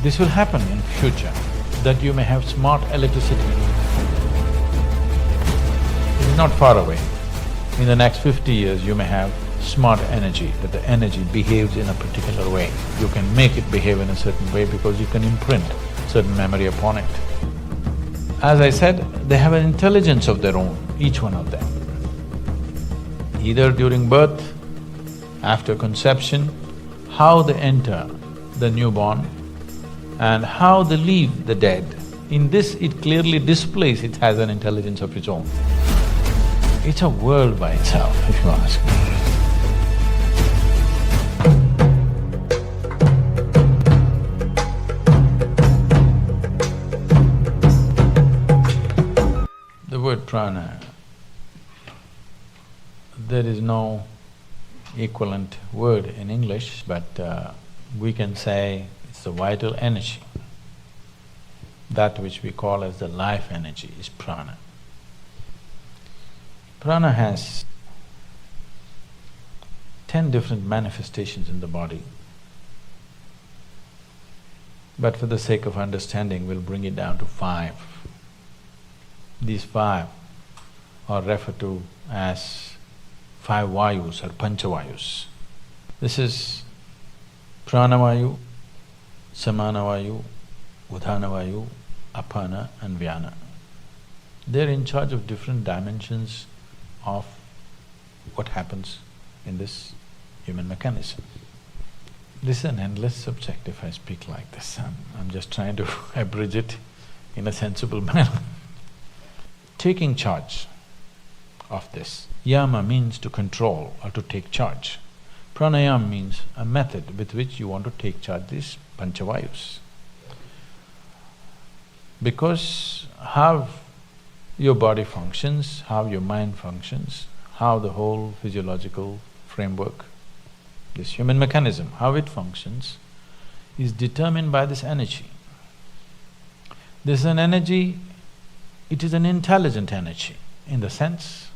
This will happen in future, that you may have smart electricity. It is not far away. In the next 50 years, you may have smart energy, that the energy behaves in a particular way. You can make it behave in a certain way because you can imprint certain memory upon it. As I said, they have an intelligence of their own, each one of them. Either during birth, after conception, how they enter the newborn and how they leave the dead. In this, it clearly displays it has an intelligence of its own. It's a world by itself, if you ask me. The word prana, there is no equivalent word in English, but we can say it's the vital energy. That which we call as the life energy is prana. Prana has 10 different manifestations in the body, but for the sake of understanding, we'll bring it down to 5. These 5 are referred to as 5 vayus or panchavayus. This is pranavayu, samanavayu, udhanavayu, apana and vyana. They're in charge of different dimensions of what happens in this human mechanism. This is an endless subject if I speak like this. I'm just trying to abridge it in a sensible manner. Taking charge of this. Yama means to control or to take charge. Pranayama means a method with which you want to take charge these panchavayus. Because how your body functions, how your mind functions, how the whole physiological framework, this human mechanism, how it functions, is determined by this energy. This is an energy, it is an intelligent energy in the sense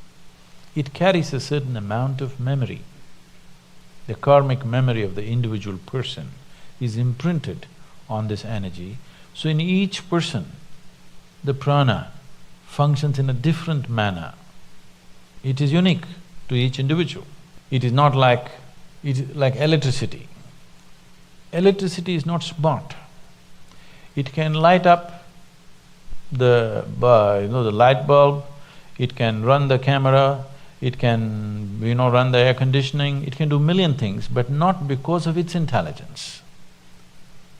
it carries a certain amount of memory. The karmic memory of the individual person is imprinted on this energy, so in each person, the prana functions in a different manner. It is unique to each individual. It is not like… it is like electricity. Electricity is not smart. It can light up the the light bulb, it can run the camera, it can, run the air conditioning, it can do million things, but not because of its intelligence.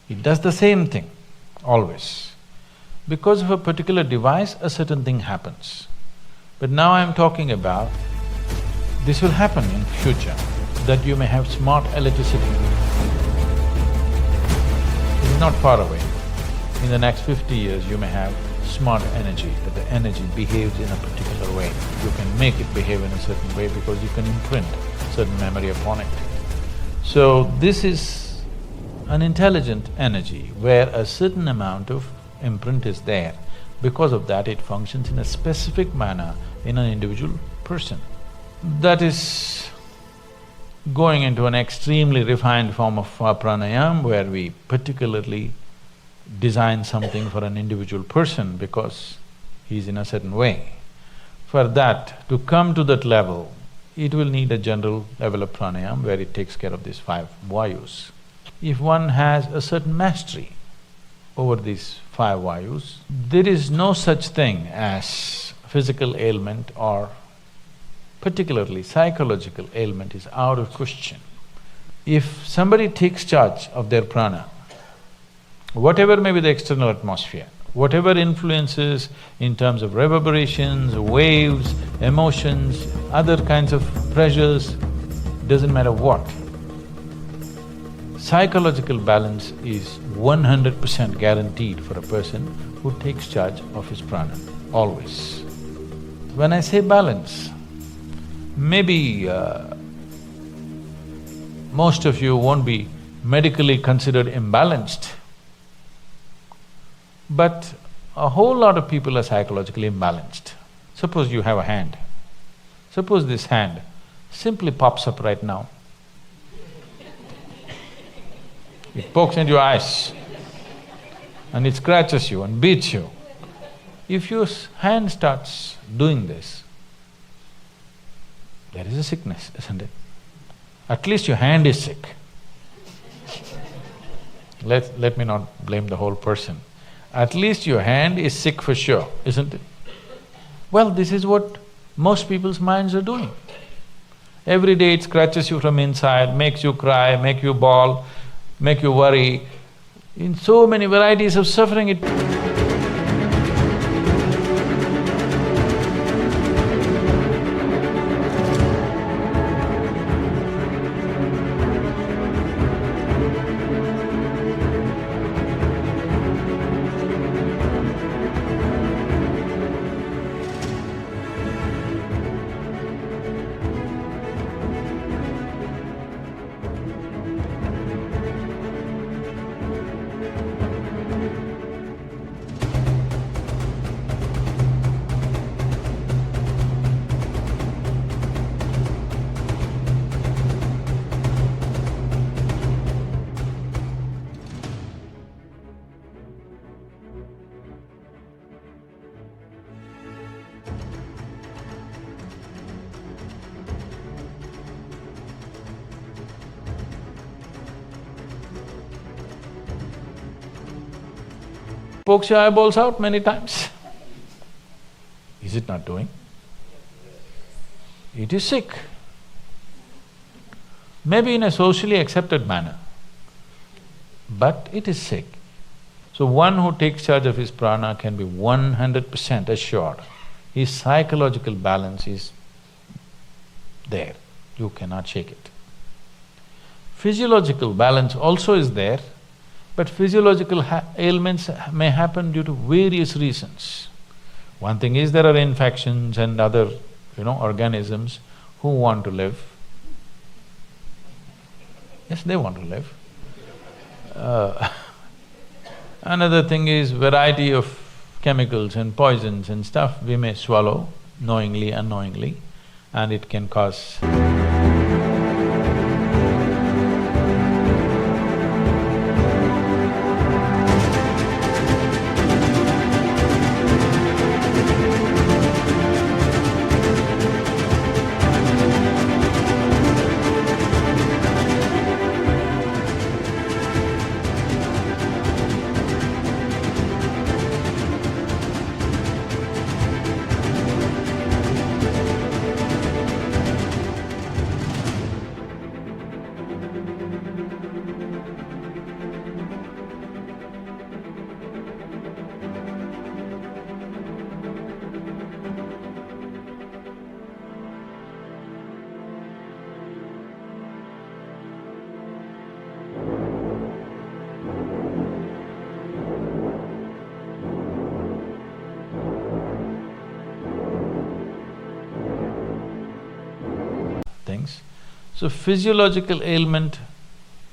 It does the same thing, always. Because of a particular device, a certain thing happens. But now I'm talking about, this will happen in future, that you may have smart electricity. It is not far away. In the next 50 years, you may have smart energy, that the energy behaves in a particular way. You can make it behave in a certain way because you can imprint certain memory upon it. So this is an intelligent energy where a certain amount of imprint is there. Because of that, it functions in a specific manner in an individual person. That is going into an extremely refined form of pranayama where we particularly design something for an individual person because he's in a certain way. For that, to come to that level, it will need a general level of pranayama where it takes care of these 5 vayus. If one has a certain mastery over these 5 vayus, there is no such thing as physical ailment or particularly psychological ailment is out of question. If somebody takes charge of their prana, whatever may be the external atmosphere, whatever influences in terms of reverberations, waves, emotions, other kinds of pressures, doesn't matter what, psychological balance is 100% guaranteed for a person who takes charge of his prana, always. When I say balance, maybe most of you won't be medically considered imbalanced, but a whole lot of people are psychologically imbalanced. Suppose you have a hand. Suppose this hand simply pops up right now. It pokes into your eyes. and it scratches you and beats you. If your hand starts doing this, there is a sickness, isn't it? At least your hand is sick. Let me not blame the whole person. At least your hand is sick for sure, isn't it? Well, this is what most people's minds are doing. Every day it scratches you from inside, makes you cry, make you bawl, make you worry. In so many varieties of suffering it… pokes your eyeballs out many times. Is it not doing? It is sick. Maybe in a socially accepted manner, but it is sick. So one who takes charge of his prana can be 100% assured his psychological balance is there, you cannot shake it. Physiological balance also is there, but physiological ailments may happen due to various reasons. One thing is there are infections and other, organisms who want to live. Yes, they want to live. Another thing is variety of chemicals and poisons and stuff we may swallow knowingly, unknowingly, and it can cause things. So physiological ailment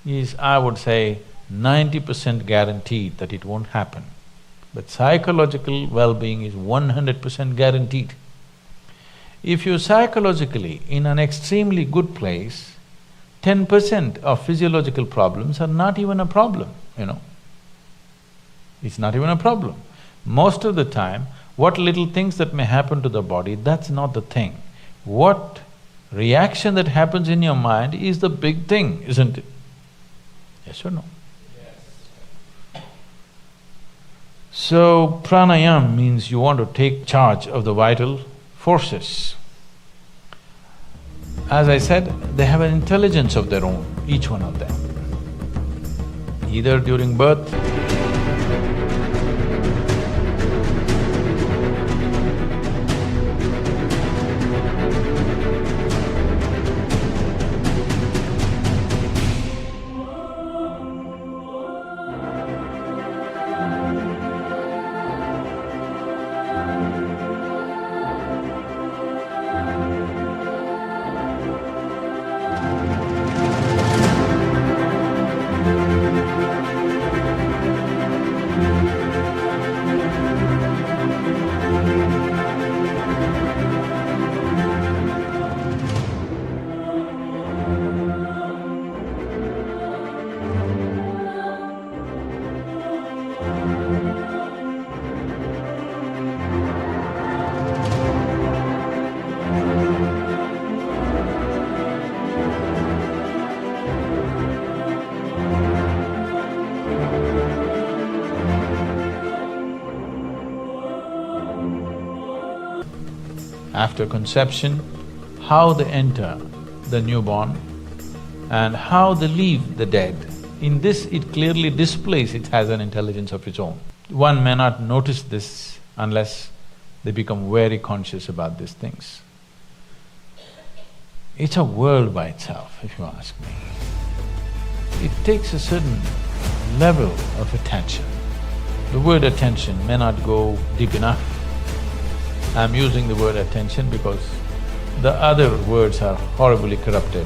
is, I would say, 90% guaranteed that it won't happen. But psychological well-being is 100% guaranteed. If you're psychologically in an extremely good place, 10% of physiological problems are not even a problem, It's not even a problem. Most of the time, what little things that may happen to the body, that's not the thing. What reaction that happens in your mind is the big thing, isn't it? Yes or no? Yes. So, pranayama means you want to take charge of the vital forces. As I said, they have an intelligence of their own, each one of them. Either during birth, After conception, how they enter the newborn and how they leave the dead. In this, it clearly displays it has an intelligence of its own. One may not notice this unless they become very conscious about these things. It's a world by itself, if you ask me. It takes a certain level of attention. The word attention may not go deep enough. I'm using the word attention because the other words are horribly corrupted.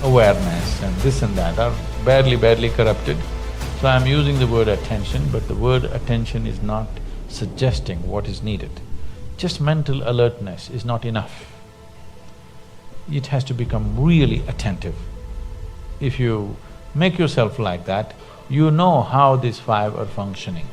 Awareness and this and that are badly corrupted. So I'm using the word attention, but the word attention is not suggesting what is needed. Just mental alertness is not enough. It has to become really attentive. If you make yourself like that, you know how these five are functioning.